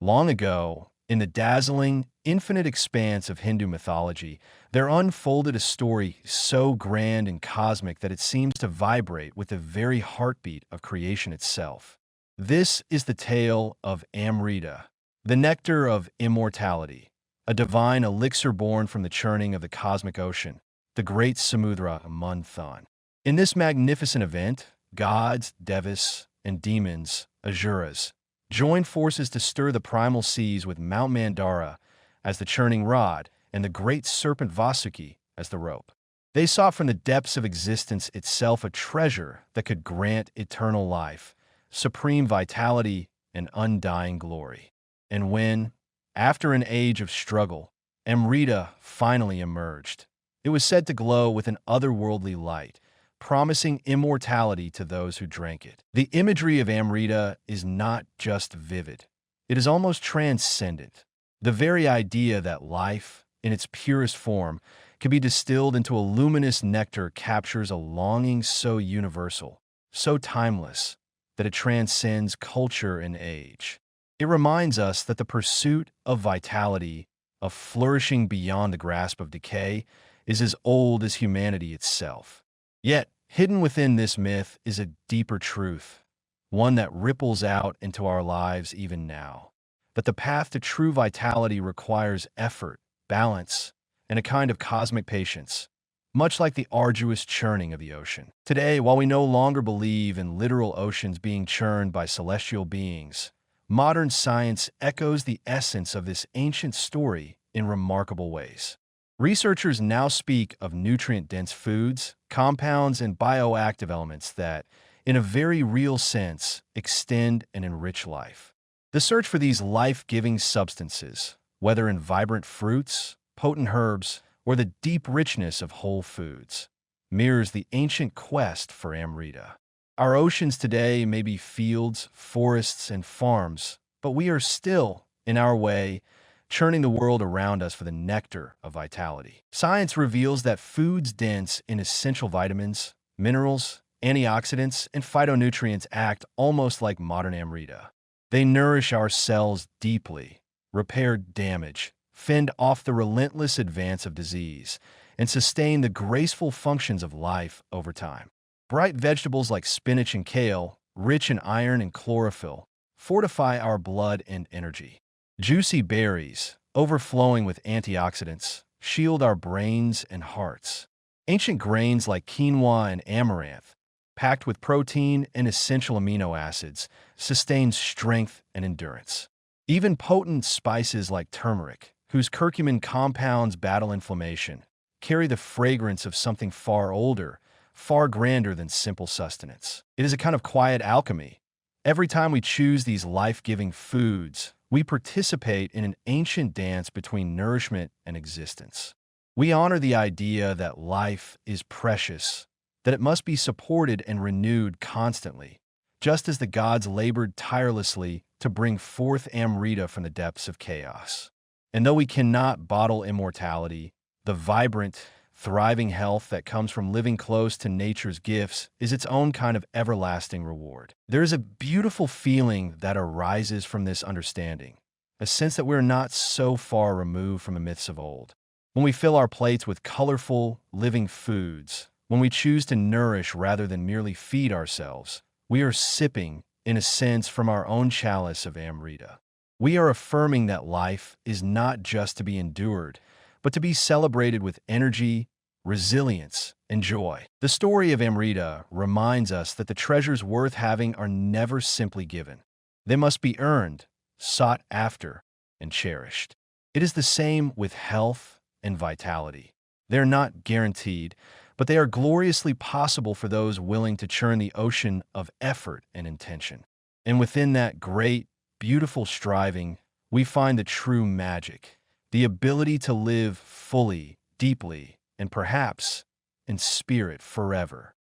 Long ago, in the dazzling, infinite expanse of Hindu mythology, there unfolded a story so grand and cosmic that it seems to vibrate with the very heartbeat of creation itself. This is the tale of Amrita, the nectar of immortality, a divine elixir born from the churning of the cosmic ocean, the great Samudra Manthan. In this magnificent event, gods, devas, and demons, asuras, joined forces to stir the primal seas with Mount Mandara as the churning rod and the great serpent Vasuki as the rope. They sought from the depths of existence itself a treasure that could grant eternal life, supreme vitality, and undying glory. And when, after an age of struggle, Amrita finally emerged, it was said to glow with an otherworldly light, promising immortality to those who drank it. The imagery of Amrita is not just vivid. It is almost transcendent. The very idea that life, in its purest form, can be distilled into a luminous nectar captures a longing so universal, so timeless, that it transcends culture and age. It reminds us that the pursuit of vitality, of flourishing beyond the grasp of decay, is as old as humanity itself. Yet, hidden within this myth is a deeper truth, one that ripples out into our lives even now, that the path to true vitality requires effort, balance, and a kind of cosmic patience, much like the arduous churning of the ocean. Today, while we no longer believe in literal oceans being churned by celestial beings, modern science echoes the essence of this ancient story in remarkable ways. Researchers now speak of nutrient-dense foods, compounds, and bioactive elements that, in a very real sense, extend and enrich life. The search for these life-giving substances, whether in vibrant fruits, potent herbs, or the deep richness of whole foods, mirrors the ancient quest for Amrita. Our oceans today may be fields, forests, and farms, but we are still, in our way, churning the world around us for the nectar of vitality. Science reveals that foods dense in essential vitamins, minerals, antioxidants, and phytonutrients act almost like modern Amrita. They nourish our cells deeply, repair damage, fend off the relentless advance of disease, and sustain the graceful functions of life over time. Bright vegetables like spinach and kale, rich in iron and chlorophyll, fortify our blood and energy. Juicy berries, overflowing with antioxidants, shield our brains and hearts. Ancient grains like quinoa and amaranth, packed with protein and essential amino acids, sustain strength and endurance. Even potent spices like turmeric, whose curcumin compounds battle inflammation, carry the fragrance of something far older, far grander than simple sustenance. It is a kind of quiet alchemy. Every time we choose these life-giving foods, we participate in an ancient dance between nourishment and existence. We honor the idea that life is precious, that it must be supported and renewed constantly, just as the gods labored tirelessly to bring forth Amrita from the depths of chaos. And though we cannot bottle immortality, the vibrant, thriving health that comes from living close to nature's gifts is its own kind of everlasting reward. There is a beautiful feeling that arises from this understanding, a sense that we're not so far removed from the myths of old. When we fill our plates with colorful, living foods, when we choose to nourish rather than merely feed ourselves, we are sipping, in a sense, from our own chalice of Amrita. We are affirming that life is not just to be endured, but to be celebrated with energy, resilience, and joy. The story of Amrita reminds us that the treasures worth having are never simply given. They must be earned, sought after, and cherished. It is the same with health and vitality. They are not guaranteed, but they are gloriously possible for those willing to churn the ocean of effort and intention. And within that great, beautiful striving, we find the true magic, the ability to live fully, deeply, and perhaps in spirit forever.